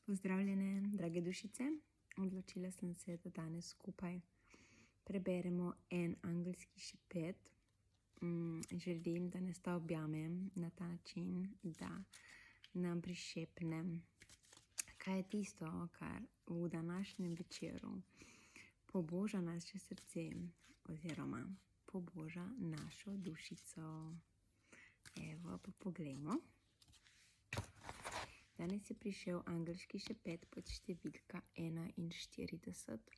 Pozdravljene, drage dušice. Odločila sem se, da danes skupaj preberemo en angelski šepet. Želim, da nas ta objame na ta način, da nam prišepne, kaj je tisto, kar v današnjem večeru poboža naše srce oziroma poboža našo dušico. Evo, pa poglejmo. Danes je prišel angelski šepet pod številka 41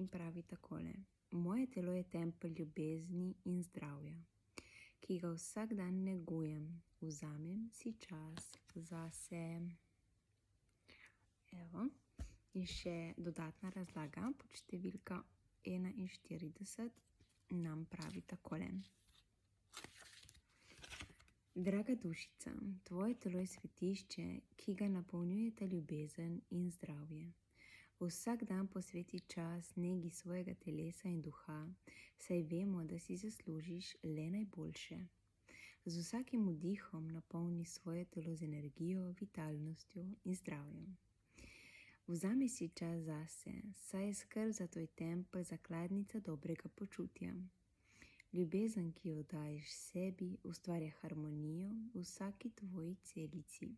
in pravi takole. Moje telo je tempelj ljubezni in zdravja, ki ga vsak dan negujem, vzamem si čas zase. Evo, in še dodatna razlaga pod številka 41 nam pravi takole. Draga dušica, tvoje telo je svetišče, ki ga napolnjujeta ljubezen in zdravje. Vsak dan posveti čas negi svojega telesa in duha, saj vemo, da si zaslužiš le najboljše. Z vsakim vdihom napolni svoje telo z energijo, vitalnostjo in zdravjem. Vzami si čas zase, saj je skrb za tvoj tempelj zakladnica dobrega počutja. Ljubezen, ki jo daješ sebi, ustvarja harmonijo v vsaki tvoji celici.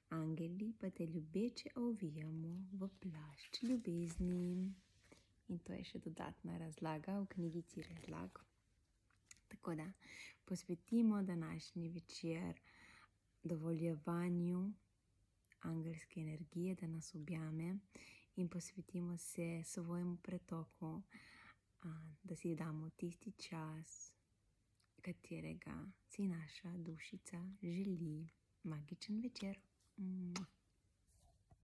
Angeli pa te ljubeče ovijamo v plašč ljubezni. In to je še dodatna razlaga v knjigici razlag. Tako da posvetimo današnji večer dovoljevanju angelske energije, da nas objame, in posvetimo se svojemu pretoku, da si damo tisti čas, katerega si naša dušica želi. Magičen večer.